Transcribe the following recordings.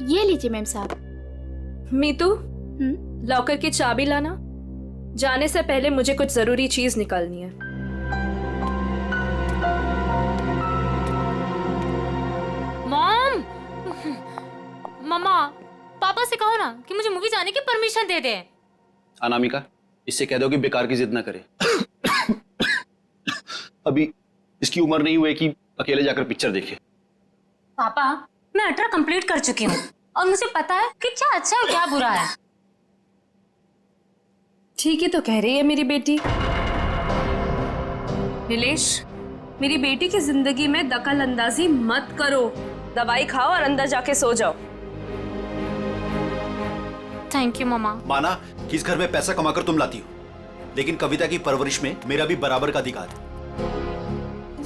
ये लीजिए मैम साहब। मीतू, लॉकर की चाबी लाना। जाने से पहले मुझे कुछ जरूरी चीज निकालनी है। मॉम, मम्मा, पापा से कहो ना कि मुझे मूवी जाने की परमिशन दे दे। अनामिका, इससे कह दो कि बेकार की जिद ना करे। अभी इसकी उम्र नहीं हुई कि अकेले जाकर पिक्चर देखे। पापा, मैं 18 कंप्लीट कर चुकी हूँ और मुझे पता है कि क्या अच्छा और क्या बुरा है। ठीक ही तो कह रही है मेरी बेटी। नीलेश, मेरी बेटी की जिंदगी में दखल अंदाजी मत करो। दवाई खाओ और अंदर जाके सो जाओ। थैंक यू मम्मा। माना कि इस घर में पैसा कमाकर तुम लाती हो, लेकिन कविता की परवरिश में मेरा भी बराबर का अधिकार है।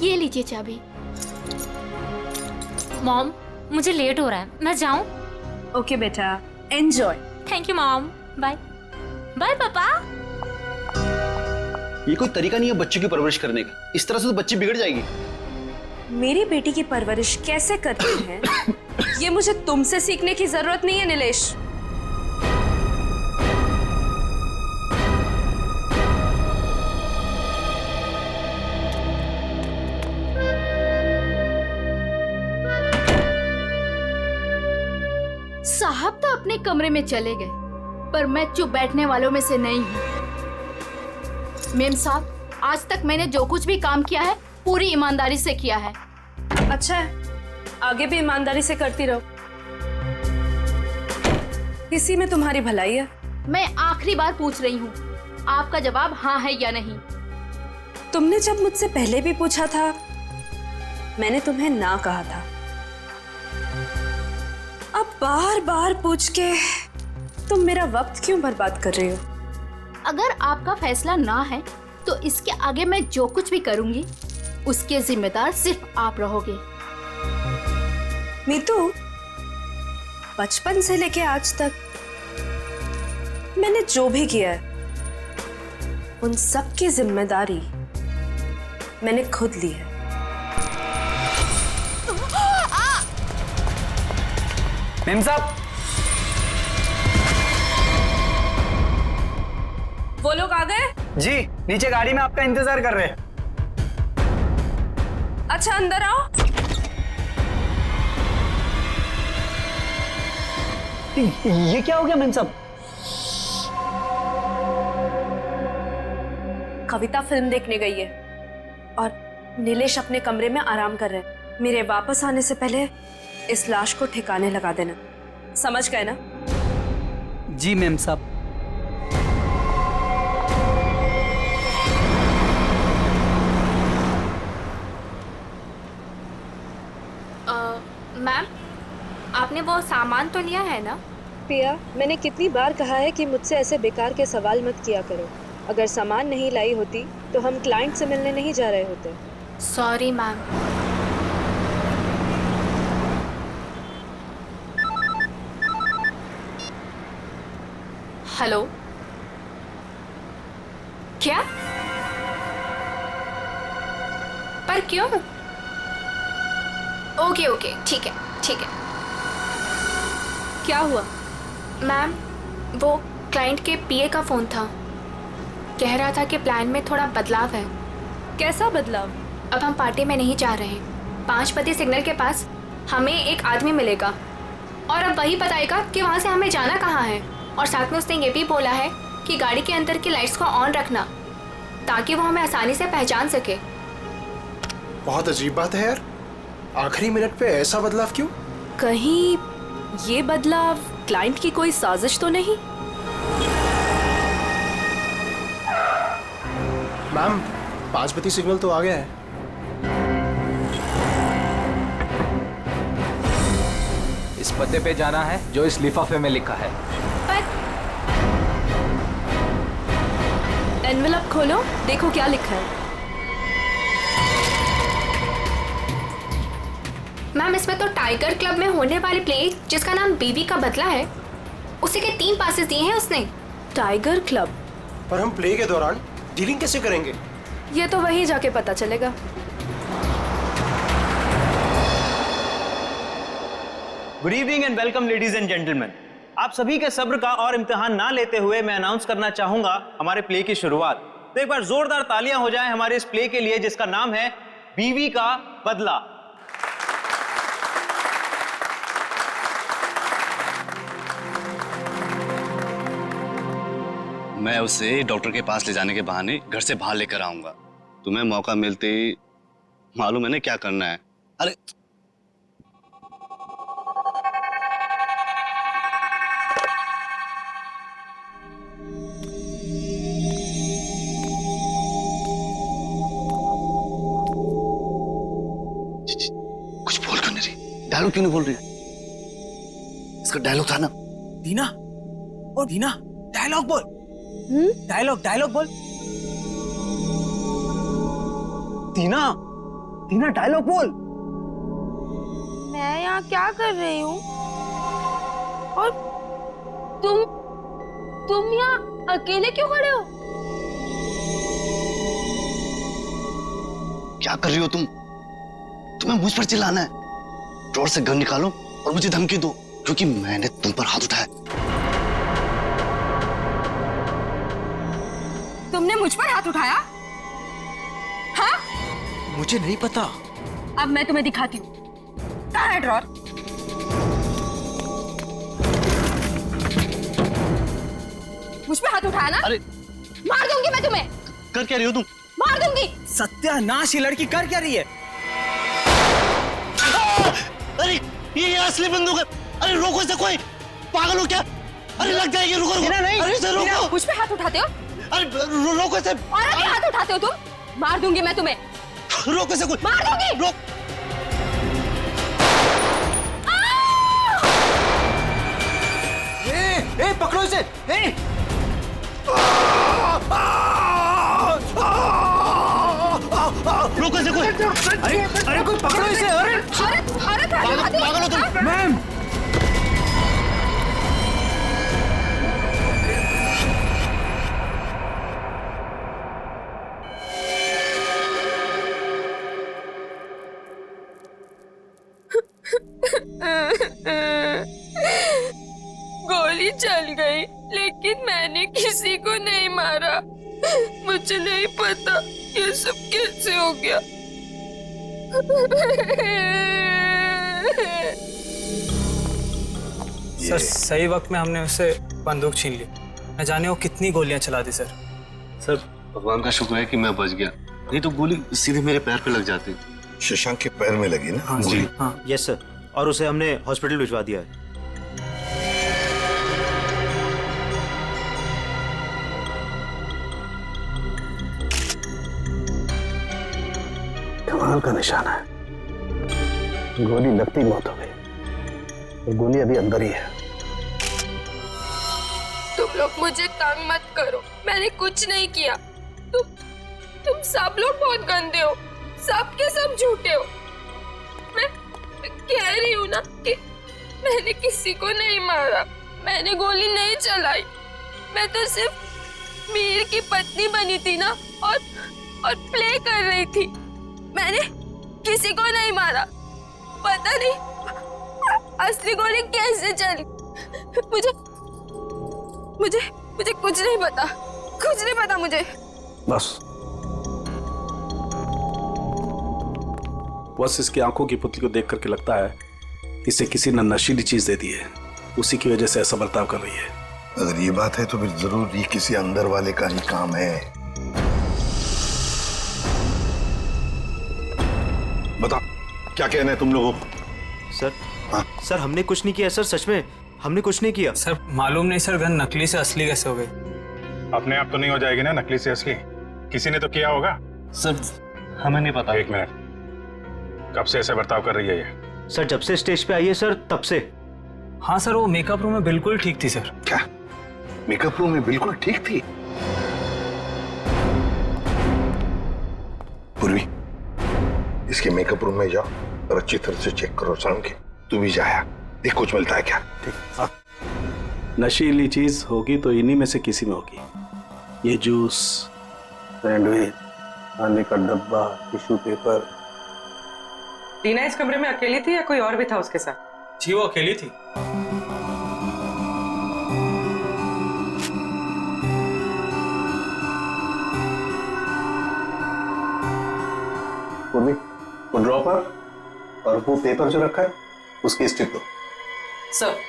ये लीजिए चाबी। मॉम, मुझे लेट हो रहा है, मैं जाऊं? ओके बेटा, enjoy. Thank you mom. Bye bye पापा। ये कोई तरीका नहीं है बच्चे की परवरिश करने का। इस तरह से तो बच्ची बिगड़ जाएगी। मेरी बेटी की परवरिश कैसे करते हैं ये मुझे तुमसे सीखने की जरूरत नहीं है नीलेश। साहब तो अपने कमरे में चले गए, पर मैं चुप बैठने वालों में से नहीं हूँ। मेम साहब, आज तक मैंने जो कुछ भी काम किया है पूरी ईमानदारी से किया है। अच्छा है, आगे भी ईमानदारी से करती रहो। इसी में तुम्हारी भलाई है। मैं आखिरी बार पूछ रही हूँ, आपका जवाब हाँ है या नहीं? तुमने जब मुझसे पहले भी पूछा था, मैंने तुम्हें ना कहा था। अब बार बार पूछ के तुम मेरा वक्त क्यों बर्बाद कर रही हो? अगर आपका फैसला ना है तो इसके आगे मैं जो कुछ भी करूंगी उसके जिम्मेदार सिर्फ आप रहोगे। मीतू, बचपन से लेके आज तक मैंने जो भी किया है उन सब की जिम्मेदारी मैंने खुद ली है। मेम साहब, वो लोग आ गए? जी नीचे गाड़ी में आपका इंतजार कर रहे हैं। अच्छा, अंदर आओ। ये क्या हो गया मेम साहब? कविता फिल्म देखने गई है और नीलेश अपने कमरे में आराम कर रहे हैं। मेरे वापस आने से पहले इस लाश को ठिकाने लगा देना, समझ गए ना? जी मेम साहब। मैम, आपने वो सामान तो लिया है ना? पिया, मैंने कितनी बार कहा है कि मुझसे ऐसे बेकार के सवाल मत किया करो। अगर सामान नहीं लाई होती तो हम क्लाइंट से मिलने नहीं जा रहे होते। Sorry ma'am. हेलो, क्या? पर क्यों? ओके ओके, ठीक है ठीक है। क्या हुआ? मैम, वो क्लाइंट के पीए का फोन था। कह रहा था कि प्लान में थोड़ा बदलाव है। कैसा बदलाव? अब हम पार्टी में नहीं जा रहे। 5 बजे सिग्नल के पास हमें एक आदमी मिलेगा और अब वही बताएगा कि वहाँ से हमें जाना कहाँ है। और साथ में उसने ये भी बोला है कि गाड़ी के अंदर की लाइट्स को ऑन रखना ताकि वो हमें आसानी से पहचान सके। बहुत अजीब बात है यार, आखिरी मिनट पे ऐसा बदलाव क्यों? कहीं ये बदलाव क्लाइंट की कोई साजिश तो नहीं? मैम, 5 बजे सिग्नल तो आ गया है। इस पते पे जाना है जो इस लिफाफे में लिखा है। एनवेलप खोलो, देखो क्या लिखा है। मैम, इसमें तो टाइगर क्लब में होने वाले प्ले जिसका नाम बीवी का बदला है, उसी के 3 पासेस दिए हैं उसने। Tiger club? पर हम प्ले के दौरान डीलिंग कैसे करेंगे? ये तो वहीं जाके पता चलेगा। Good evening and welcome ladies and gentleman. आप सभी के सब्र का और इम्तिहान ना लेते हुए मैं अनाउंस करना चाहूंगा हमारे प्ले की शुरुआत। तो एक बार जोरदार तालियां हो जाएं हमारे इस प्ले के लिए जिसका नाम है बीवी का बदला। मैं उसे डॉक्टर के पास ले जाने के बहाने घर से बाहर लेकर आऊंगा। तुम्हें मौका मिलते ही मालूम है ना क्या करना है। अरे कुछ बोल क्यों नहीं रही? डायलॉग क्यों नहीं बोल रही? इसका डायलॉग था ना। दीना, ओ दीना, डायलॉग बोल। डायलॉग बोल। दीना, दीना डायलॉग बोल। मैं यहाँ क्या कर रही हूँ? और तुम यहाँ अकेले क्यों खड़े हो? क्या कर रही हो तुम? तुम्हें मुझ पर चिल्लाना है? ड्रॉर से गन निकालो और मुझे धमकी दो क्योंकि मैंने तुम पर हाथ उठाया। तुमने मुझ पर हाथ उठाया? हाँ? मुझे नहीं पता। अब मैं तुम्हें दिखाती हूँ। कहाँ है ड्रॉर? मुझ पे हाथ उठाया ना? अरे मार दूंगी मैं तुम्हें। कर क्या रही हो तुम? मार दूंगी। सत्यानाश, ये लड़की कर क्या रही है? अरे ये असली बंदूक है। अरे रोको इसे, कोई पागल हो क्या? अरे लग जाएगी, रुको रुको। नहीं, अरे इसे रोको। मुझ पे हाथ उठाते हो? अरे रोको इसे। और क्या हाथ उठाते हो तुम? मार दूंगी मैं तुम्हें। रोको इसे, कोई मार दूंगी। रोक। ए पकड़ो इसे। ए रोको इसे कोई। अरे कोई पकड़ो इसे। अरे पागल हो तुम? मैम, गोली चल गई लेकिन मैंने किसी को नहीं मारा। मुझे नहीं पता ये सब कैसे हो गया। सर सही वक्त में हमने उससे बंदूक छीन ली। न जाने वो कितनी गोलियां चला दी। सर भगवान का शुक्र है कि मैं बच गया, नहीं तो गोली सीधे मेरे पैर पे लग जाती। शशांक के पैर में लगी ना? हाँ जी। हाँ यस सर, और उसे हमने हॉस्पिटल भिजवा दिया है। कमाल का निशाना है। गोली लगती मौत हो गई, और गोली अभी अंदर ही है। तुम लोग मुझे तंग मत करो, मैंने कुछ नहीं किया। तुम सब लोग बहुत गंदे हो, सब के सब झूठे हो। मैं कह रही हूँ ना कि मैंने किसी को नहीं मारा, मैंने गोली नहीं चलाई। मैं तो सिर्फ मीर की पत्नी बनी थी ना, और प्ले कर रही थी। मैंने किसी को नहीं मारा। पता नहीं असली गोली कैसे चली। मुझे कुछ नहीं पता, कुछ नहीं पता मुझे। बस इसकी आंखों की पुतली को देख करके लगता है इसे किसी ने नशीली चीज दे दी है, उसी की वजह से ऐसा बर्ताव कर रही है। अगर ये बात है तो फिर जरूर ये किसी अंदर वाले का ही काम है। बताओ क्या कहना है तुम लोगों को? सर हाँ? सर हमने कुछ नहीं किया सर, सच में हमने कुछ नहीं किया। सर मालूम नहीं सर, गन नकली से असली कैसे हो गई? अपने आप तो नहीं हो जाएगी ना नकली से असली, किसी ने तो किया होगा। सर हमें नहीं पता। एक मिनट, कब से ऐसे बर्ताव कर रही है ये? सर जब से स्टेज पे आई है सर, तब से। हाँ सर, वो मेकअप रूम में बिल्कुल ठीक थी सर। क्या मेकअप रूम में बिल्कुल ठीक थी? पूर्वी, इसके मेकअप रूम में जाओ और अच्छी तरह से चेक करो। शाम के तू भी जाया, देख कुछ मिलता है क्या। ठीक। नशीली चीज होगी तो इन्हीं में से किसी में होगी। ये जूस, सैंडविच, खाने का डब्बा, टिश्यू पेपर। दीना इस कमरे में अकेली थी या कोई और भी था उसके साथ? जी वो अकेली थी। पूर्वी, वो ड्रॉपर और वो पेपर जो रखा है उसकी स्ट्रिप दो। Sir.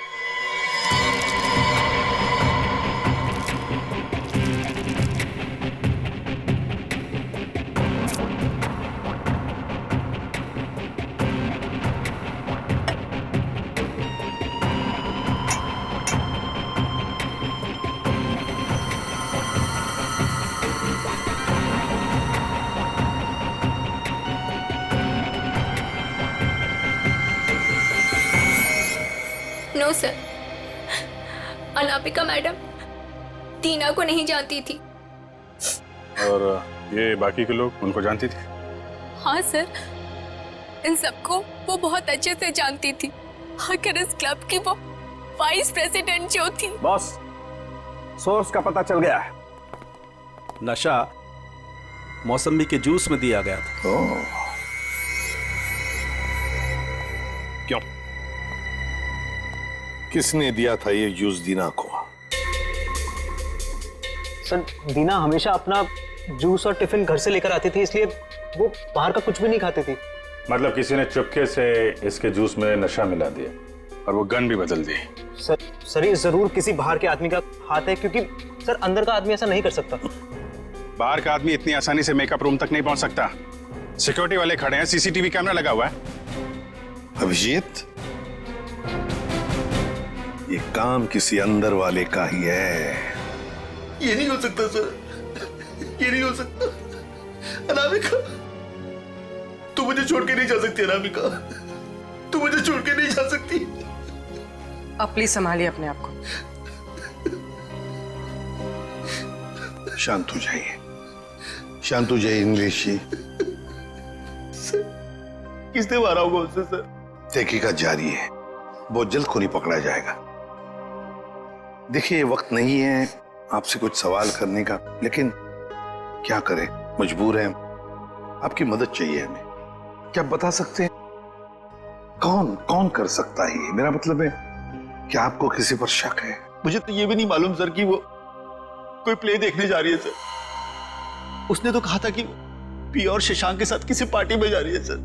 No sir, Anamika madam Tina को नहीं जानती थी। और ये बाकी के लोग उनको जानती थी? हाँ सर, इन सबको वो बहुत अच्छे से जानती थी। आखिर इस क्लब की वो वाइस प्रेसिडेंट जो थी। बॉस, सोर्स का पता चल गया है। नशा मौसमी के जूस में दिया गया था। क्यों? किसने दिया था ये जूस दीना को? सर दीना हमेशा अपना जूस और टिफिन घर से लेकर आती थी, इसलिए वो बाहर का कुछ भी नहीं खाती थी। मतलब किसी ने चुपके से इसके जूस में नशा मिला दिया और वो गन भी बदल दी। सर ये जरूर किसी बाहर के आदमी का हाथ है, क्योंकि सर अंदर का आदमी ऐसा नहीं कर सकता। बाहर का आदमी इतनी आसानी से मेकअप रूम तक नहीं पहुंच सकता। सिक्योरिटी वाले खड़े हैं, सीसीटीवी कैमरा लगा हुआ है। अभिजीत, ये काम किसी अंदर वाले का ही है। ये नहीं हो सकता सर, ये नहीं हो सकता। अनामिका, तू मुझे छोड़ के नहीं जा सकती। अनामिका, तू मुझे छोड़ के नहीं जा सकती। आप प्लीज संभालिए अपने आप को। शांत हो जाइए, शांत हो जाइए इंग्लिश जी। किसने मारा होगा उससे सर? तहकीकात जारी है, बहुत जल्द खूनी पकड़ा जाएगा। देखिए ये वक्त नहीं है आपसे कुछ सवाल करने का, लेकिन क्या करें, मजबूर हैं। आपकी मदद चाहिए हमें। क्या बता सकते हैं कौन कौन कर सकता है ये? मेरा मतलब है क्या आपको किसी पर शक है? मुझे तो ये भी नहीं मालूम सर कि वो कोई प्ले देखने जा रही है सर। उसने तो कहा था कि पिया और शशांक के साथ किसी पार्टी में जा रही है सर।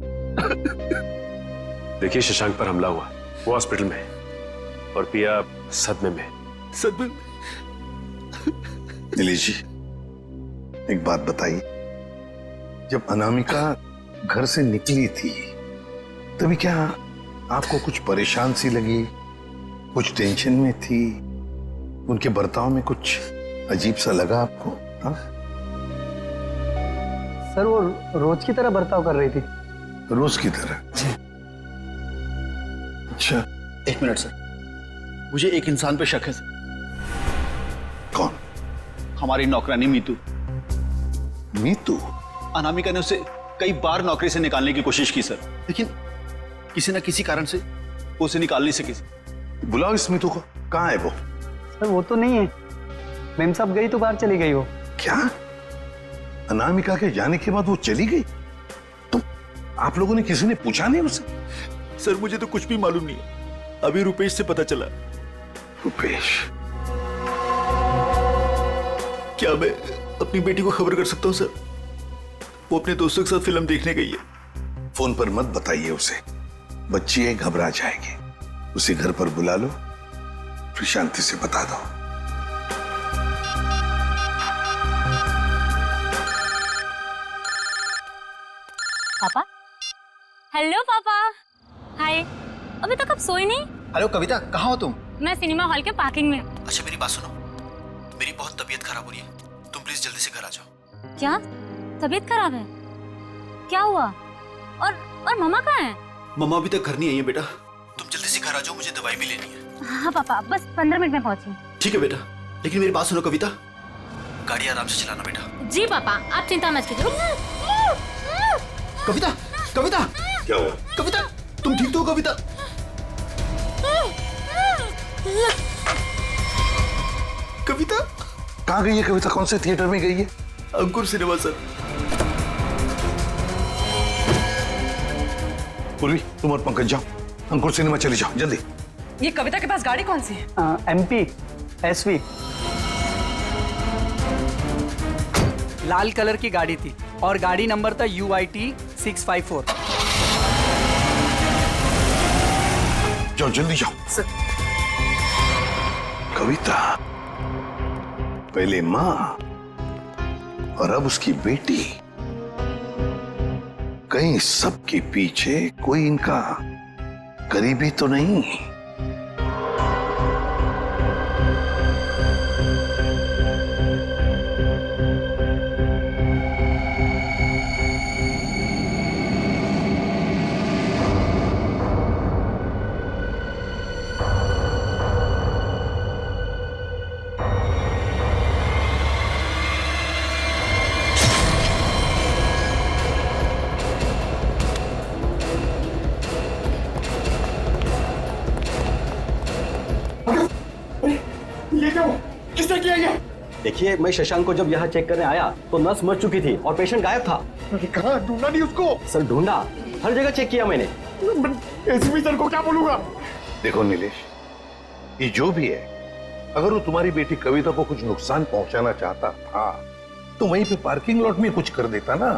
देखिए शशांक पर हमला हुआ, वो हॉस्पिटल में है और पिया सदमे में। सदमे? नीलेश जी, एक बात बताइए, जब अनामिका घर से निकली थी तभी क्या आपको कुछ परेशान सी लगी, कुछ टेंशन में थी? उनके बर्ताव में कुछ अजीब सा लगा आपको? हाँ सर, वो रोज की तरह बर्ताव कर रही थी। रोज की तरह? अच्छा, एक मिनट सर, मुझे एक इंसान पे शक है सर। कौन? हमारी नौकरानी मीतू। मीतू? अनामिका ने उसे कई बार नौकरी से निकालने की कोशिश की सर, लेकिन किसी न किसी कारण से वो उसे निकाल नहीं सकी। बुलाओ इस मीतू को। कहाँ है वो? सर वो तो नहीं है, मेम साहब गई तो बाहर चली गई वो। क्या? अनामिका के जाने के बाद वो चली गई? तो आप लोगों ने किसी ने पूछा नहीं उसे? सर मुझे तो कुछ भी मालूम नहीं है, अभी रुपेश से पता चला। रुपेश? क्या मैं अपनी बेटी को खबर कर सकता हूँ सर? वो अपने दोस्तों के साथ फिल्म देखने गई है। फोन पर मत बताइए उसे, बच्ची है, घबरा जाएगी। उसे घर पर बुला लो, फिर शांति से बता दो। पापा? हेलो पापा। हाय, अभी तक आप सोए नहीं? हेलो कविता, कहाँ हो तुम? मैं सिनेमा हॉल के पार्किंग में। अच्छा मेरी बात सुनो, मेरी बहुत तबीयत खराब हो रही है, तुम प्लीज जल्दी से घर आ जाओ। क्या तबीयत खराब है? क्या हुआ? और मम्मा कहाँ है? मम्मा अभी तक घर नहीं आई है बेटा, तुम जल्दी से घर आ जाओ, मुझे दवाई भी लेनी है। हाँ पापा, बस 15 मिनट में पहुंची। ठीक है बेटा, लेकिन मेरी बात सुनो कविता, गाड़ी आराम से चलाना बेटा। जी पापा, आप चिंता मत कीजिए। कविता, कविता, क्या हुआ? कविता, तुम ठीक तो हो कविता? कविता कहाँ गई है? कविता कौन से थिएटर में गई है? अंकुर सिनेमा सर। पूर्वी, तुम और पंकज जाओ, अंकुर सिनेमा चली जाओ जल्दी। ये कविता के पास गाड़ी कौन सी है? MP SV। लाल कलर की गाड़ी थी और गाड़ी नंबर था UIT 654। जाओ जल्दी जाओ। कविता पहले माँ और अब उसकी बेटी, कहीं सबके पीछे कोई इनका करीबी तो नहीं? देखिए, मैं शशांक को जब यहाँ चेक करने आया तो नर्स मर चुकी थी और पेशेंट गायब था। कहाँ ढूंढा नहीं उसको? सर ढूंढा, हर जगह चेक किया मैंने। एसपी सर को क्या बोलूंगा? देखो नीलेश, ये जो भी है, अगर वो तुम्हारी बेटी कविता को कुछ नुकसान पहुंचाना चाहता था तो वहीं पे पार्किंग लॉट में कुछ कर देता ना,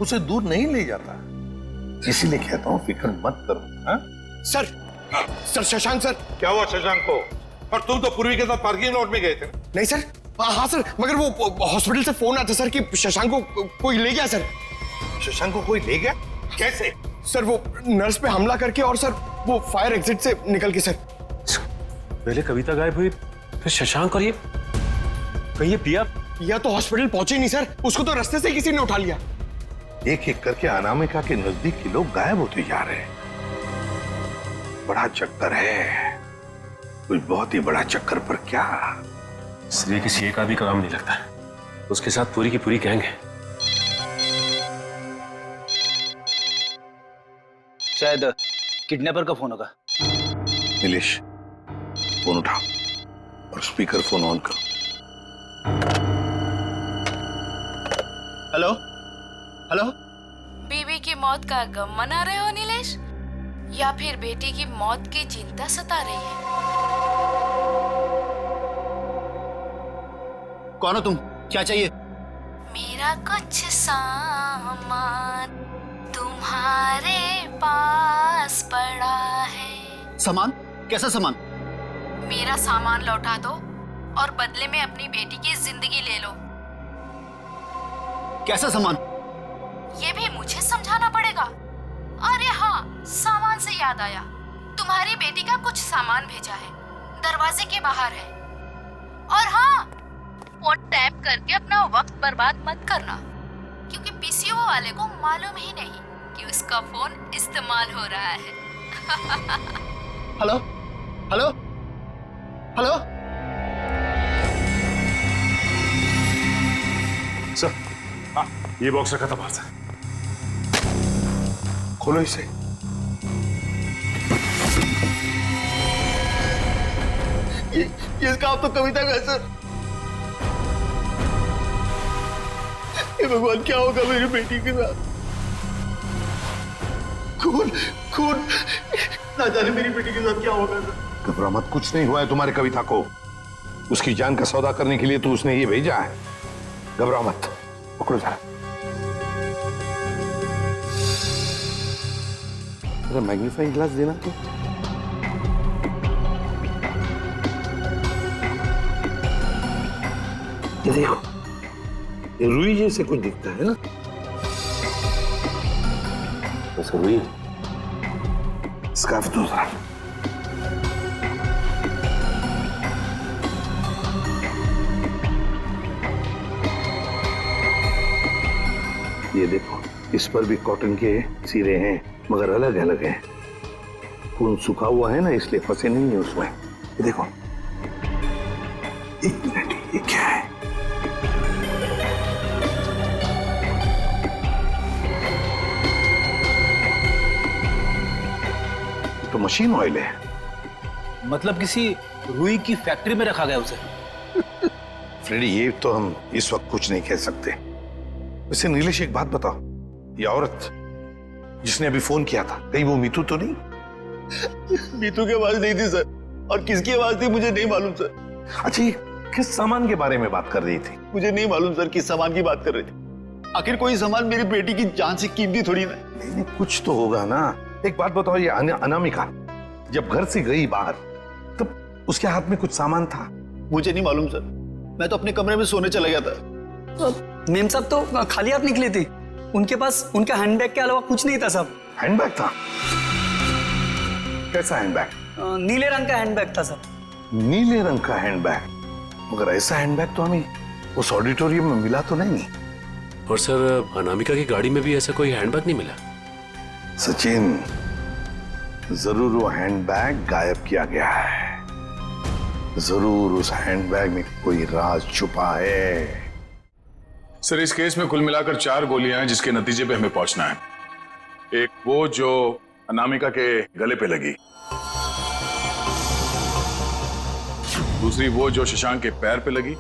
उसे दूर नहीं ले जाता। इसीलिए कहता हूँ फिक्र मत करो। हाँ? Sir Shashank sir. क्या हुआ शशांक को? और तुम तो पूर्वी के साथ पार्किंग लॉट में गए थे। नहीं सर। हाँ सर, मगर वो हॉस्पिटल से फोन आता सर कि शशांक को कोई ले गया सर। शशांक को कोई ले गया? कैसे? सर वो नर्स पे हमला करके और सर वो फायर एग्जिट से निकल के सर। पहले कविता गायब हुई, फिर शशांक, और ये कहीं पिया तो हॉस्पिटल पहुंचे नहीं सर, उसको तो रास्ते से किसी ने उठा लिया। एक एक करके अनामिका के नजदीक के लोग गायब होते जा रहे हैं। बड़ा चक्कर है, कुछ बहुत ही बड़ा चक्कर। पर क्या इसलिए किसी एक आदमी का काम नहीं लगता, उसके साथ पूरी की पूरी गैंग है। शायद किडनैपर का फोन होगा। नीलेश, फोन उठाओ और स्पीकर फोन ऑन करो। Hello hello. बीवी की मौत का गम मना रहे हो नीलेश, या फिर बेटी की मौत की चिंता सता रही है? कौन हो तुम? क्या चाहिए? मेरा कुछ सामान तुम्हारे पास पड़ा है। सामान? कैसा सामान? मेरा सामान लौटा दो और बदले में अपनी बेटी की जिंदगी ले लो। कैसा सामान? ये भी मुझे समझाना पड़ेगा? अरे हाँ, सामान से याद आया, तुम्हारी बेटी का कुछ सामान भेजा है, दरवाजे के बाहर है। और हाँ, फोन टैप करके अपना वक्त बर्बाद मत करना, क्योंकि पीसीओ वाले को मालूम ही नहीं कि उसका फोन इस्तेमाल हो रहा है। Hello hello hello. सर, हाँ, ये बॉक्स रखा था बाहर से। खोलो इसे। ये काम तो कविता का है सर। हे भगवान, क्या होगा मेरी बेटी के साथ? खून खून, ना जाने मेरी बेटी के साथ क्या होगा सर। घबरा मत, कुछ नहीं हुआ है तुम्हारी कविता को। उसकी जान का सौदा करने के लिए तो उसने ये भेजा है। घबरा मत, पकड़ो जरा। जरा मैग्नीफाइंग ग्लास देना तो। ये देखो, ये रुई जैसे कुछ दिखता है ना? बस रुई। स्कार्फ दो जरा। ये देखो, इस पर भी कॉटन के सिरे हैं, मगर अलग अलग हैं। खून सूखा हुआ है ना, इसलिए फंसे नहीं है उसमें। ये देखो। एक मिनट, ये क्या है? तो मशीन ऑयल है। मतलब किसी रुई की फैक्ट्री में रखा गया उसे? फ्रेडी, ये तो हम इस वक्त कुछ नहीं कह सकते। वैसे नीलेश, एक बात बताओ, ये औरत जिसने अभी फोन किया था, कहीं वो मीतू तो नहीं? बीतू की आवाज नहीं थी सर, और किसकी आवाज थी मुझे नहीं मालूम सर। अच्छा, ये किस सामान के बारे में बात कर रही थी? मुझे नहीं मालूम सर किस सामान की बात कर रहे थे। आखिर कोई सामान मेरी बेटी की जान से कीमती थोड़ी ना। नहीं, कुछ तो होगा ना। एक बात बताओ, ये अनामिका जब घर से गई बाहर तब उसके हाथ में कुछ सामान था? मुझे नहीं मालूम सर, मैं तो अपने कमरे में सोने चला गया था। मेम साहब तो खाली हाथ निकली थी, उनके पास उनका हैंडबैग के अलावा कुछ नहीं था साहब। हैंडबैग था? कैसा हैंडबैग? नीले रंग का हैंडबैग था सर। नीले रंग का हैंडबैग? मगर ऐसा हैंडबैग तो हमें उस ऑडिटोरियम में मिला तो नहीं। और सर अनामिका की गाड़ी में भी ऐसा कोई हैंडबैग नहीं मिला। सचिन, जरूर वो हैंडबैग गायब किया गया है। जरूर उस हैंडबैग में कोई राज छुपा है। सर, इस केस में कुल मिलाकर 4 गोलियां हैं जिसके नतीजे पे हमें पहुंचना है। एक वो जो अनामिका के गले पे लगी, दूसरी वो जो शशांक के पैर पे लगी,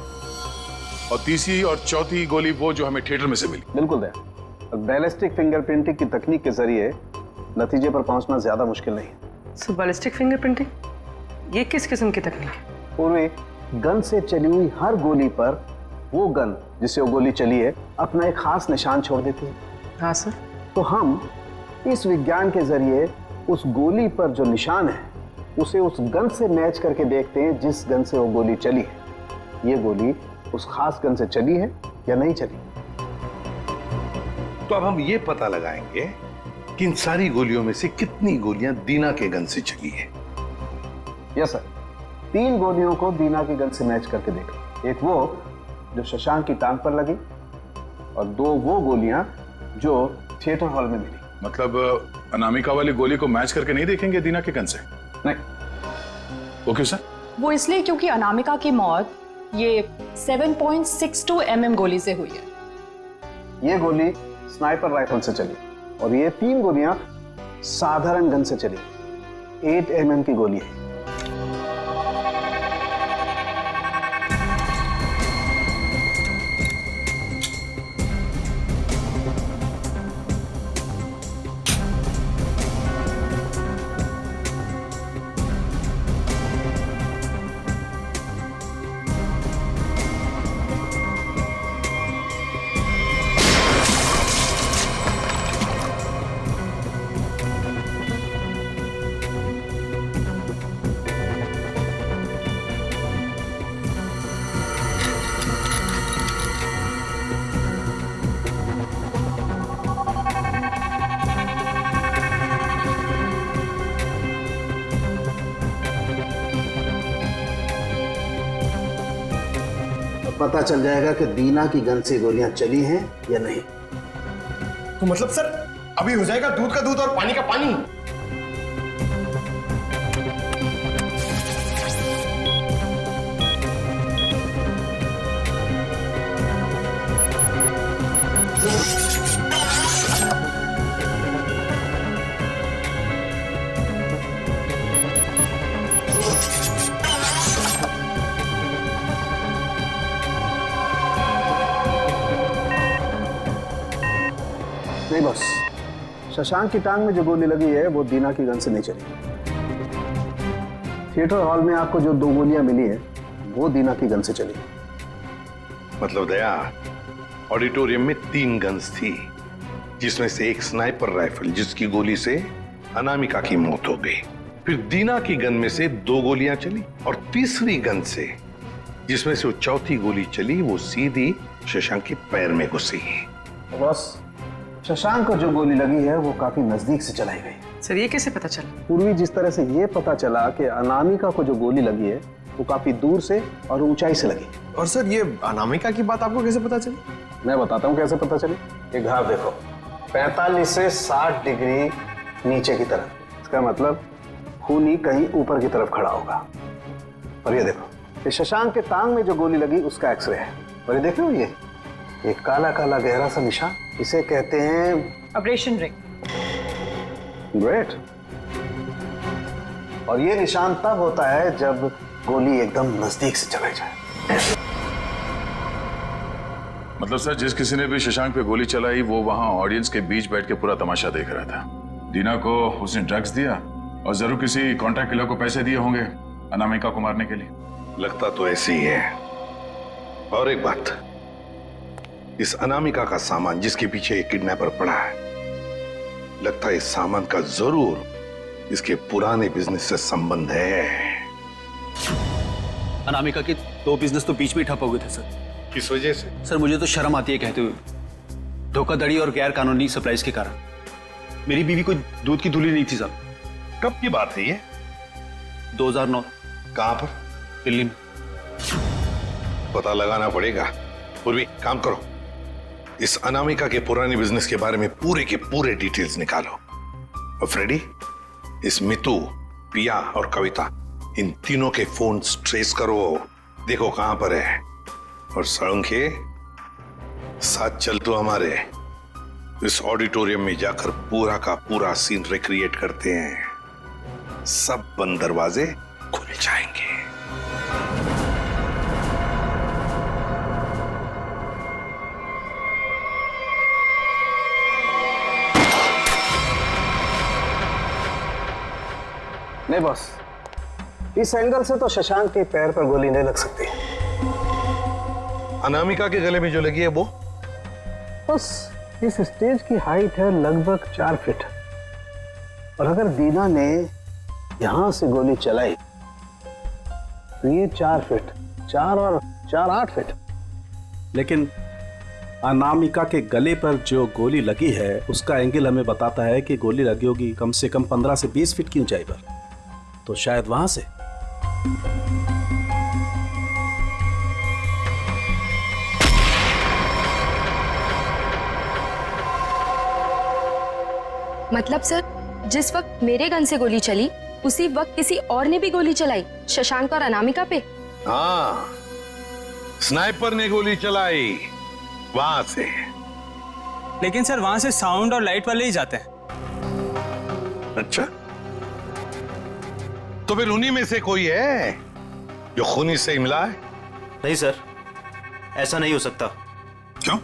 और तीसरी और चौथी गोली वो जो हमें थिएटर में से मिली। बिल्कुल दया, बैलिस्टिक फिंगरप्रिंटिंग की तकनीक के जरिए नतीजे पर पहुंचना ज्यादा मुश्किल नहीं है। सो बैलिस्टिक फिंगरप्रिंटिंग, ये किस किस्म की तकनीक है? पूर्वी गन से चली हुई हर गोली पर वो गन जिससे वो गोली चली है अपना एक खास निशान छोड़ देती है। हाँ सर। तो हम इस विज्ञान के जरिए उस गोली पर जो निशान है उसे उस गन से मैच करके देखते हैं जिस गन से वो गोली चली है। ये गोली उस खास गन से चली है या नहीं चली। तो अब हम ये पता लगाएंगे कि इन सारी गोलियों में से कितनी गोलियां दीना के गन से चली है। यस सर, 3 गोलियों को दीना की गन से मैच करके देखा। एक वो जो शशांक की टांग पर लगी और 2 वो गोलियां जो थिएटर हॉल में मिली। मतलब अनामिका वाली गोली को मैच करके नहीं देखेंगे दीना के गन से? नहीं। वो क्यों सर? वो इसलिए क्योंकि अनामिका की मौत ये 7.62 mm गोली से हुई है। ये गोली स्नाइपर राइफल से चली और ये 3 गोलियां साधारण गन से चली। 8 mm की गोली है। पता चल जाएगा कि दीना की गन से गोलियां चली हैं या नहीं। तो मतलब सर अभी हो जाएगा दूध का दूध और पानी का पानी। नहीं बस, शशांक की टांग में जो गोली लगी है वो दीना की गन से नहीं चली। थिएटर हॉल में आपको जो 2 गोलियां मिली है वो दीना की गन से चली। मतलब दया, ऑडिटोरियम में 3 गन्स थी जिसमें से एक स्नाइपर राइफल जिसकी गोली से अनामिका की मौत हो गई। फिर दीना की गन में से 2 गोलियां चली और तीसरी गन से जिसमें से वो चौथी गोली चली वो सीधी शशांक के पैर में घुसी। बस शशांक को जो गोली लगी है वो काफी नजदीक से चलाई गई। सर ये कैसे पता चला? पूर्वी जिस तरह से ये पता चला कि अनामिका को जो गोली लगी है वो काफी दूर से और ऊंचाई से लगी। और सर ये अनामिका की बात आपको कैसे पता चली? मैं बताता हूँ कैसे पता चली। ये घाव देखो, 45 से 60 डिग्री नीचे की तरफ। इसका मतलब खूनी कहीं ऊपर की तरफ खड़ा होगा। और ये देखो, ये शशांक के टांग में जो गोली लगी उसका एक्सरे है। और ये देखो, ये काला काला गहरा सा निशान, इसे कहते हैं अब्रेशन रिंग। ग्रेट। और ये निशान तब होता है जब गोली एकदम नजदीक से चलाई जाए। मतलब सर, जिस किसी ने भी शशांक पे गोली चलाई वो वहां ऑडियंस के बीच बैठ के पूरा तमाशा देख रहा था। दीना को उसने ड्रग्स दिया और जरूर किसी कॉन्ट्रैक्ट किलर को पैसे दिए होंगे अनामिका को मारने के लिए। लगता तो ऐसे ही है। और एक बात, इस अनामिका का सामान जिसके पीछे एक किडनैपर पड़ा है, लगता है इस सामान का जरूर इसके पुराने बिजनेस से संबंध है। अनामिका के 2 बिजनेस तो बीच में ठप हो गए थे सर। किस वजह से? सर मुझे तो शर्म आती है कहते हुए, धोखाधड़ी और गैर कानूनी सप्लाईज के कारण। मेरी बीवी कोई दूध की धुली नहीं थी साहब। कब की बात है ये? 2009। कहां पर? दिल्ली में। पता लगाना पड़ेगा। पूर्वी काम करो, इस अनामिका के पुराने बिजनेस के बारे में पूरे के पूरे डिटेल्स निकालो। और फ्रेडी, इस मितू, पिया और कविता, इन तीनों के फोन ट्रेस करो, देखो कहां पर है। और सड़ंखे, साथ चल तो हमारे, इस ऑडिटोरियम में जाकर पूरा का पूरा सीन रिक्रिएट करते हैं। सब बंद दरवाजे खुल जाएंगे। नहीं बॉस, इस एंगल से तो शशांक के पैर पर गोली नहीं लग सकती। अनामिका के गले में जो लगी है वो? बस इस स्टेज की हाइट है लगभग 4 फीट, और अगर दीना ने यहां से गोली चलाई तो ये 4 फीट, 4 और 4 8 फीट। लेकिन अनामिका के गले पर जो गोली लगी है उसका एंगल हमें बताता है कि गोली लगी होगी कम से कम 15 से 20 फीट की ऊंचाई पर, तो शायद वहां से। मतलब सर, जिस वक्त मेरे गन से गोली चली उसी वक्त किसी और ने भी गोली चलाई शशांक और अनामिका पे? हाँ, स्नाइपर ने गोली चलाई वहां से। लेकिन सर वहां से साउंड और लाइट वाले ही जाते हैं। अच्छा, तो फिर उन्हीं में से कोई है जो खूनी से मिला है? नहीं सर, ऐसा नहीं हो सकता। क्यों?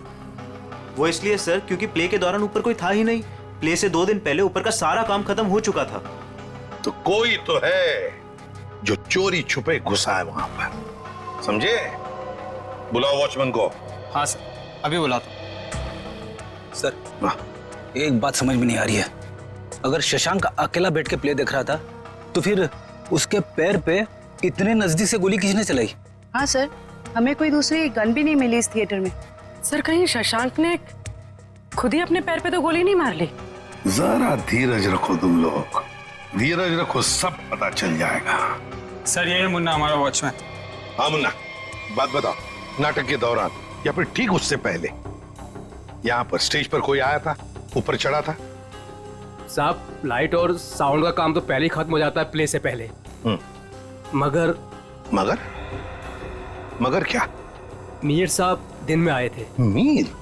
वो इसलिए सर क्योंकि प्ले के दौरान ऊपर कोई था ही नहीं। प्ले से 2 दिन पहले ऊपर का सारा काम खत्म हो चुका था। तो कोई तो है जो चोरी छुपे घुसा है वहां पर, समझे? बुलाओ वॉचमैन को। हाँ सर, अभी बुलाता हूं। सर एक बात समझ में नहीं आ रही है, अगर शशांक अकेला बैठ के प्ले देख रहा था तो फिर उसके पैर पे इतने नजदीक से गोली किसने चलाई? हाँ सर, हमें कोई दूसरी गन भी नहीं मिली इस थिएटर में। सर कहीं शशांक ने खुद ही अपने पैर पे तो गोली नहीं मार ली? जरा धीरज रखो तुम लोग, धीरज रखो, सब पता चल जाएगा। सर ये है मुन्ना, हमारा वॉचमैन। हाँ मुन्ना, बात बताओ, नाटक के दौरान या फिर ठीक उससे पहले यहाँ पर स्टेज पर कोई आया था, ऊपर चढ़ा था? साहब लाइट और साउंड का काम तो पहले ही खत्म हो जाता है प्ले से पहले। मगर मगर मगर क्या? मीर साहब दिन में आए थे। मीर?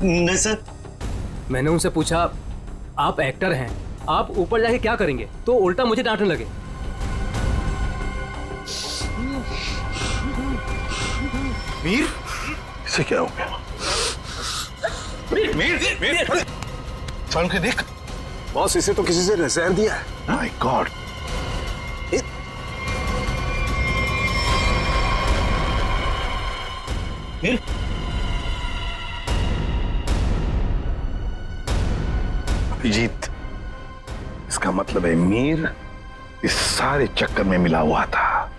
नहीं सर। मैंने उनसे पूछा, आप एक्टर हैं, आप ऊपर जाके क्या करेंगे? तो उल्टा मुझे डांटने लगे। मीर? इसे क्या हो गया? मीर, मीर, मीर, साउंड के देख। बॉस, इसे तो किसी से रिजाइन दिया है। My God. मीर? अभिजीत, इसका मतलब है मीर इस सारे चक्कर में मिला हुआ था,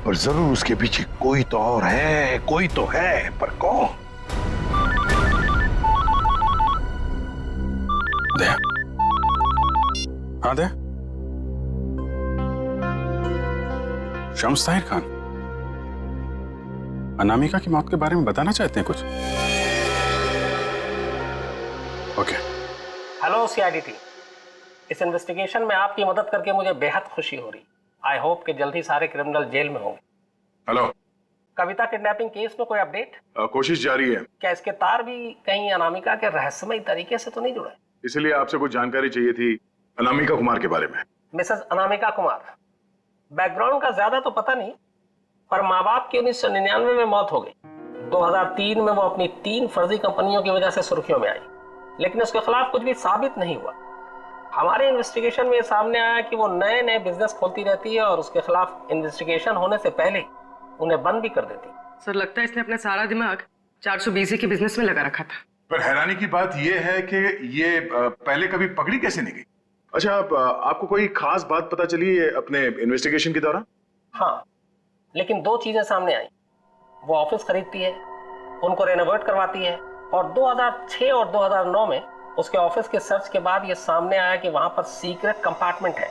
और जरूर उसके पीछे कोई तो और है, कोई तो है, पर कौन? दे। हाँ दे। शम्स ताहिर खान, अनामिका की मौत के बारे में बताना चाहते हैं कुछ? ओके। हेलो सीआईडी टीम, इस इन्वेस्टिगेशन में आपकी मदद करके मुझे बेहद खुशी हो रही। आई होप कि जल्द ही सारे क्रिमिनल जेल में होंगे। हेलो। कविता किडनैपिंग केस में कोई अपडेट? कोशिश जारी है। क्या इसके तार भी कहीं अनामिका के रहस्यमय तरीके से तो नहीं जुड़े? इसलिए आपसे कुछ जानकारी चाहिए थी अनामिका कुमार के बारे में। मिसेस अनामिका कुमार, बैकग्राउंड का ज्यादा तो पता नहीं, पर माँ बाप की 1999 में मौत हो गई। 2003 में वो अपनी 3 फर्जी कंपनियों की वजह से सुर्खियों में आई, लेकिन उसके खिलाफ कुछ भी साबित नहीं हुआ। हमारे इन्वेस्टिगेशन में सामने आया कि वो नए नए बिजनेस खोलती रहती है और उसके खिलाफ इन्वेस्टिगेशन होने से पहले उन्हें बंद भी कर देती। सर लगता है इसने अपना सारा दिमाग 420 के बिजनेस में लगा रखा था। पर हैरानी की बात यह है कि ये पहले कभी पकड़ी कैसे नहीं गई? अच्छा, आपको कोई खास बात पता चली है अपने इन्वेस्टिगेशन के दौरान? हाँ, लेकिन 2 चीजें सामने आई। वो ऑफिस खरीदती है, उनको रेनोवेट करवाती है, और 2006 और 2009 में उसके ऑफिस के सर्च के बाद ये सामने आया कि वहां पर सीक्रेट कंपार्टमेंट है,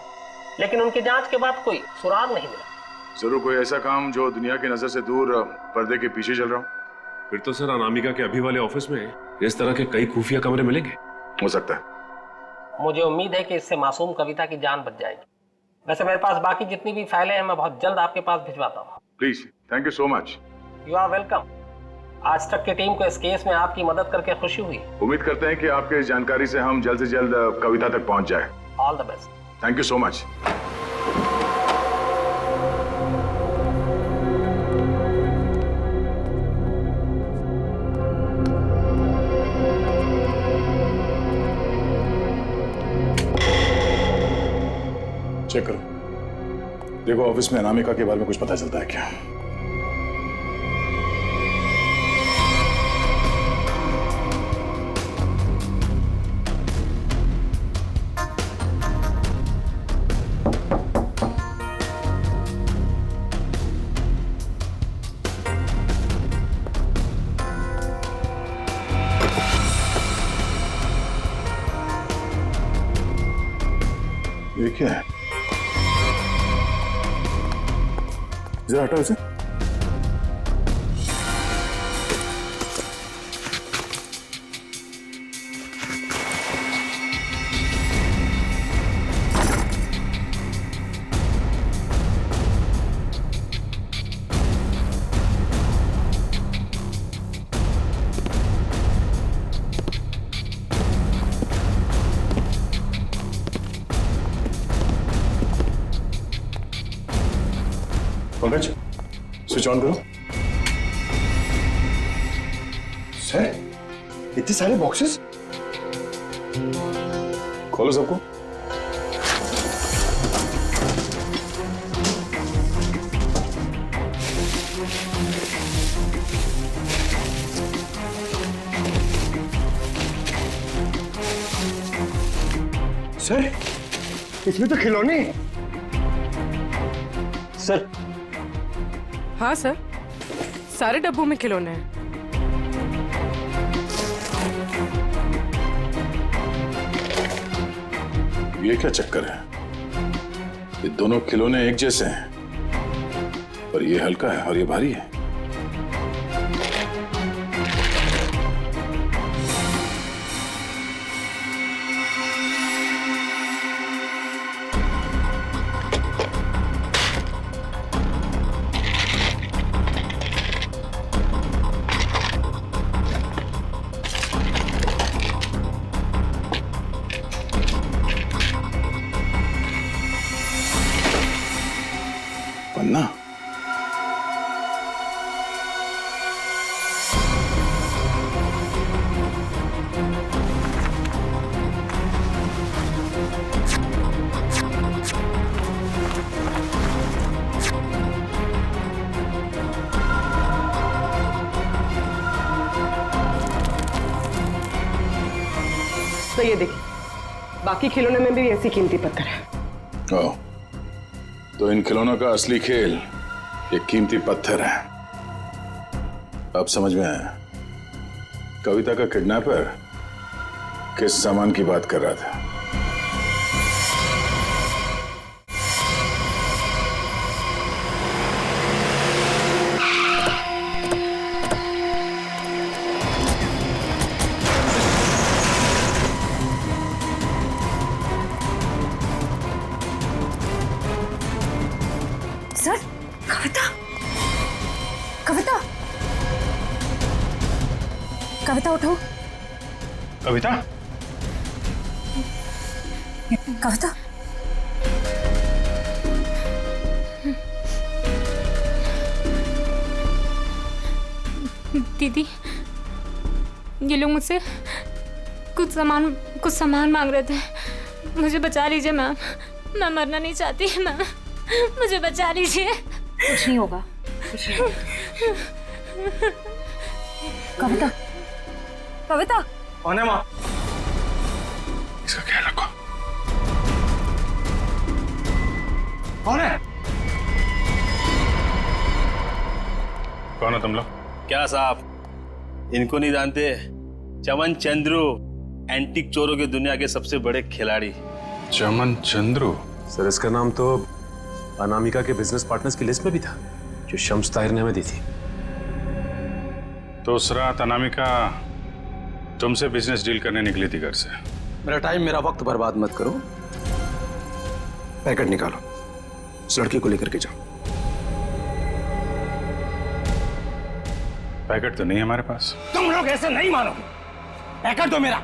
लेकिन उनकी जांच के बाद कोई सुराग नहीं मिला। जरूर कोई ऐसा काम जो दुनिया की नजर से दूर पर्दे के पीछे चल रहा हो। फिर तो सर अनामिका के अभी वाले ऑफिस में इस तरह के कई खुफिया कमरे मिलेंगे। हो सकता है। मुझे उम्मीद है कि इससे मासूम कविता की जान बच जाएगी। वैसे मेरे पास बाकी जितनी भी फाइलें हैं मैं बहुत जल्द आपके पास भिजवाता हूँ। Please, thank you so much. You are welcome. आज तक की टीम को इस केस में आपकी मदद करके खुशी हुई। उम्मीद करते हैं कि आपके इस जानकारी से हम जल्द से जल्द कविता तक पहुंच जाए। All the best. Thank you so much. Check करो, देखो ऑफिस में अनामिका के बारे में कुछ पता चलता है क्या? ये क्या है? जरा हटाओ इसे। पंकज, स्विच ऑन करो। सर, इतने सारे बॉक्सेस? खोलो सबको। सर, इसमें तो खिलौने। सर। हाँ सर, सारे डब्बों में खिलौने हैं। ये क्या चक्कर है? ये दोनों खिलौने एक जैसे हैं, पर ये हल्का है और ये भारी है। पन्ना? तो ये देखिए, बाकी खिलौने में भी ऐसी कीमती पत्थर है। ओह, तो इन खिलौनों का असली खेल ये कीमती पत्थर है। अब समझ में आया कविता का किडनैपर किस सामान की बात कर रहा था। सर, कविता, कविता, कविता उठो। कविता? कविता, दीदी, ये लोग मुझसे कुछ सामान मांग रहे थे। मुझे बचा लीजिए मैम, मैं मरना नहीं चाहती मैम, मुझे बचा लीजिए। कुछ नहीं होगा, कुछ नहीं होगा। कविता, कविता कौन है माँ? इसका ख्याल रखो। कौन है? कौन हो तुम लोग? क्या साहब, इनको नहीं जानते? चमन चंद्रू, एंटीक चोरों की दुनिया के सबसे बड़े खिलाड़ी। चमन चंद्रू? सर इसका नाम तो अनामिका के बिजनेस पार्टनर्स की लिस्ट में भी था, जो शम्स ताहिर ने हमें दी थी। तो उस रात अनामिका तुमसे बिजनेस डील करने निकली थी घर से। मेरा टाइम, मेरा वक्त बर्बाद मत करो। पैकेट निकालो, उस लड़की को लेकर के जाओ। पैकेट तो नहीं है हमारे पास। तुम लोग ऐसे नहीं मानोगे। पैकेट दो मेरा।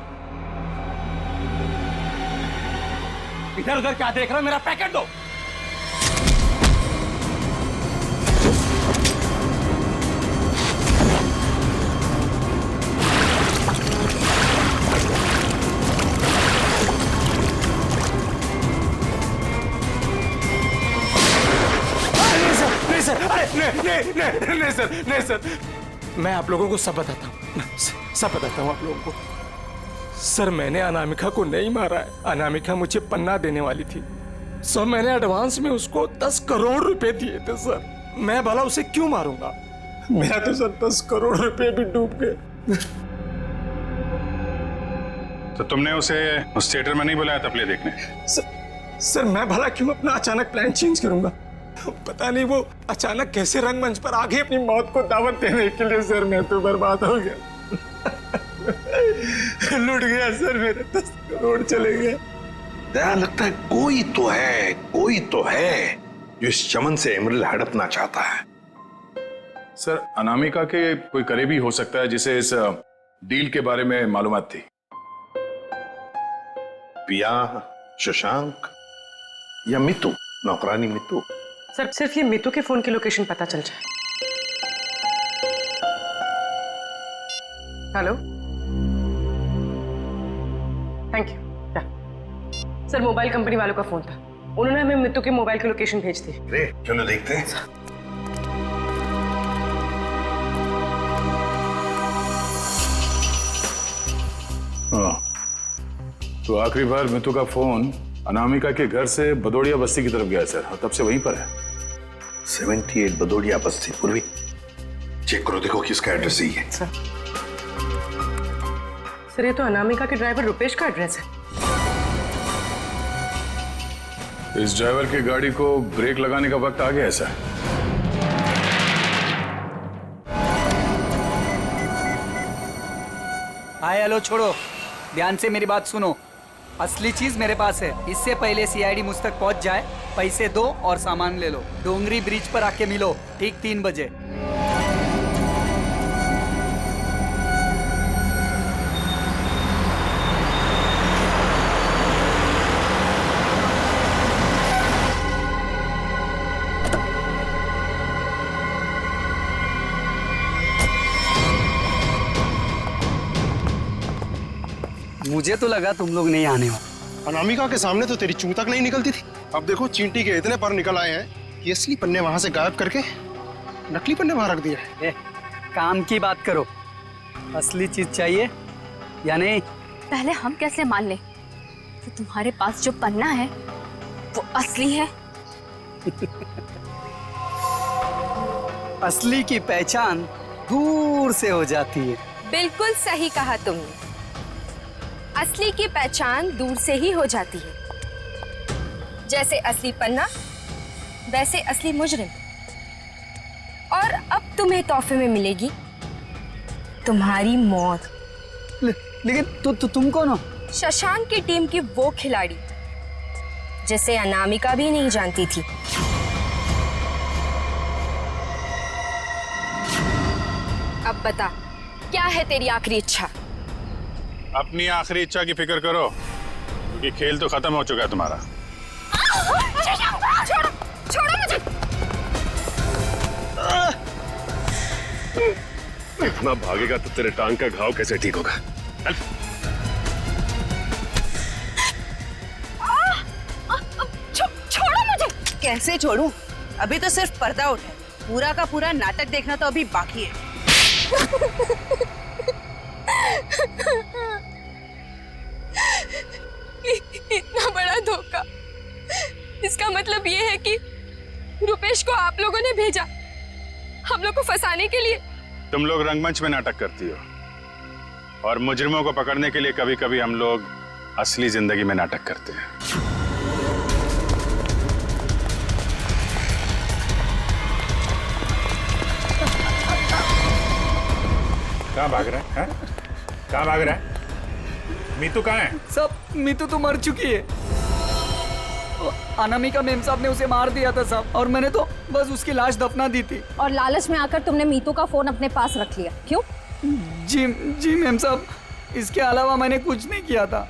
इधर उधर क्या देख रहे हो? मेरा पैकेट दो। नहीं सर, मैं आप लोगों को सब बताता हूँ, सब बताता हूँ आप लोगों को। सर मैंने अनामिका को नहीं मारा है। अनामिका मुझे पन्ना देने वाली थी, सर मैंने एडवांस में उसको 10 करोड़ रुपए दिए थे सर। मैं भला उसे क्यों मारूंगा? मेरा तो सर 10 करोड़ रुपए भी डूब गए। तो तुमने उसे उस थिएटर में नहीं बुलाया था प्ले देखने? सर मैं भला क्यों अपना अचानक प्लान चेंज करूंगा? पता नहीं वो अचानक कैसे रंगमंच पर आगे अपनी मौत को दावत देने के लिए। सर मैं तो बर्बाद हो गया। लूट गया सर, मेरे 10 करोड़ चले गए। दया, लगता है कोई तो है जो इस चमन से एमरल्ड हड़पना चाहता है। सर अनामिका के कोई करीबी हो सकता है जिसे इस डील के बारे में मालूमात थी। पिया, शशांक या मितू, नौकरानी मितू। सर सिर्फ ये मितू के फोन की लोकेशन पता चल जाए। Hello, thank you. Sir mobile company वालों का फोन था, उन्होंने हमें मितू के मोबाइल की लोकेशन भेज दी। चलो देखते हैं। हाँ, तो आखिरी बार मितू का फोन अनामिका के घर से बदौड़िया बस्ती की तरफ गया सर, और तब से वहीं पर है। 78 बदौड़िया बस्ती पूर्वी। चेक करो, देखो किसका एड्रेस यही है। सर ये तो अनामिका के ड्राइवर रुपेश का एड्रेस है। इस ड्राइवर की गाड़ी को ब्रेक लगाने का वक्त आ गया है सर। हाय हेलो छोड़ो, ध्यान से मेरी बात सुनो। असली चीज मेरे पास है। इससे पहले सीआईडी मुझ तक पहुंच जाए, पैसे दो और सामान ले लो। डोंगरी ब्रिज पर आके मिलो ठीक 3 बजे। मुझे तो लगा तुम लोग नहीं आने वाले। अनामिका के सामने तो तेरी चूं तक नहीं निकलती थी, अब देखो चींटी के इतने पर निकल आए हैं कि असली पन्ने वहां से गायब करके नकली पन्ने वहां रख दिए। काम की बात करो, असली चीज चाहिए या नहीं? पहले हम कैसे मान लें कि तुम्हारे पास जो पन्ना है वो असली है? असली की पहचान दूर से हो जाती है। बिल्कुल सही कहा तुमने, असली की पहचान दूर से ही हो जाती है। जैसे असली पन्ना वैसे असली मुजरिम। और अब तुम्हें तोहफे में मिलेगी तुम्हारी मौत। लेकिन तुम कौन हो? शशांक की टीम की वो खिलाड़ी जिसे अनामिका भी नहीं जानती थी। अब बता, क्या है तेरी आखिरी इच्छा? अपनी आखिरी इच्छा की फिक्र करो, क्योंकि खेल तो खत्म हो चुका है तुम्हारा। छोड़ो मुझे। इतना भागेगा तो तेरे टांग का घाव कैसे ठीक होगा? कैसे छोड़ूं? अभी तो सिर्फ पर्दा उठा है, पूरा का पूरा नाटक देखना तो अभी बाकी है। इतना बड़ा धोखा, इसका मतलब ये है कि रुपेश को आप लोगों ने भेजा हम लोग को फंसाने के लिए। तुम लोग रंगमंच में नाटक करती हो और मुजरिमों को पकड़ने के लिए कभी कभी हम लोग असली जिंदगी में नाटक करते हैं। कहाँ भाग रहा है? कहाँ भाग रहा है? मीतू कहाँ है? सब मीतू तो मर चुकी है। अनामिका मेम साहब ने उसे मार दिया था साहब, और मैंने तो बस उसकी लाश दफना दी थी। और लालच में आकर तुमने मीतू का फोन अपने पास रख लिया, क्यों? जी मेम साहब, इसके अलावा मैंने कुछ नहीं किया था।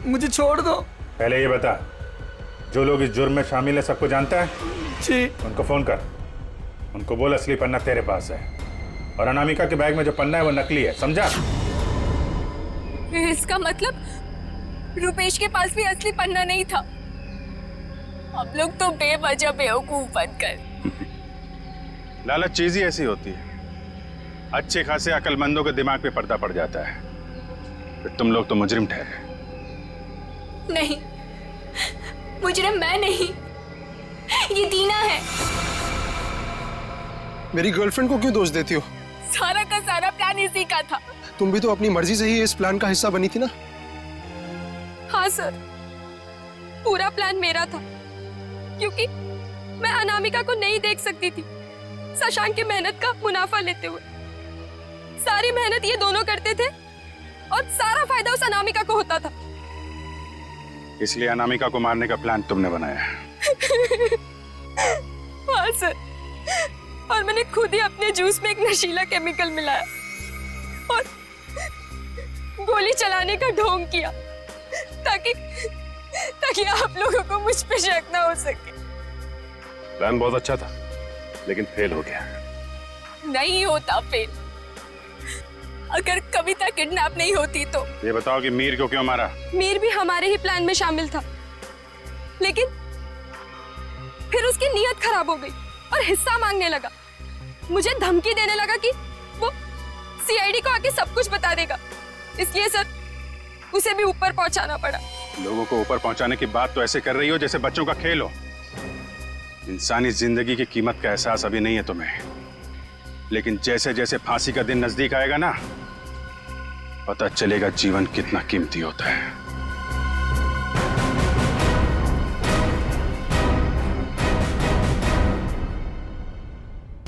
मुझे छोड़ दो। पहले ये बता, जो लोग इस जुर्म में शामिल है सबको जानता है? जी। उनको फोन कर, उनको बोल असली पन्ना तेरे पास है, और अनामिका के बैग में जो पन्ना है वो नकली है, समझा? इसका मतलब रुपेश के पास भी असली पन्ना नहीं था। हम लोग तो बेवजह बेवकूफ बनकर। लालच चीज ही ऐसी होती है, अच्छे खासे अकलमंदों के दिमाग पे पर्दा पड़ जाता है, फिर तुम लोग तो मुजरिम ठहरे। नहीं, मुजरिम मैं नहीं, ये दीना है। मेरी गर्लफ्रेंड को क्यों दोष देती हो? सारा का सारा प्लान इसी का था। तुम भी तो अपनी मर्जी से ही इस प्लान का हिस्सा बनी थी ना? हाँ सर, पूरा प्लान मेरा था, क्योंकि मैं अनामिका को नहीं देख सकती थी शशांक की मेहनत का मुनाफा लेते हुए। सारी मेहनत ये दोनों करते थे और सारा फायदा उस अनामिका को होता था। इसलिए अनामिका को मारने का प्लान तुमने बनाया। हाँ सर, और मैंने खुद ही अपने जूस में एक नशीला केमिकल मिलाया और गोली चलाने का ढोंग किया ताकि आप लोगों को मुझ पे शक ना हो सके। प्लान बहुत अच्छा था, लेकिन फेल हो गया। नहीं होता फेल। अगर कविता किडनैप नहीं होती तो। ये बताओ कि मीर को क्यों मारा? मीर भी हमारे ही प्लान में शामिल था, लेकिन फिर उसकी नीयत खराब हो गई और हिस्सा मांगने लगा। मुझे धमकी देने लगा कि वो सीआईडी को आके सब कुछ बता देगा। इसलिए सर, उसे भी ऊपर पहुंचाना पड़ा। लोगों को ऊपर पहुंचाने की बात तो ऐसे कर रही हो जैसे बच्चों का खेल हो। इंसानी जिंदगी की कीमत का एहसास अभी नहीं है तुम्हें, लेकिन जैसे जैसे फांसी का दिन नजदीक आएगा ना, पता चलेगा जीवन कितना कीमती होता है।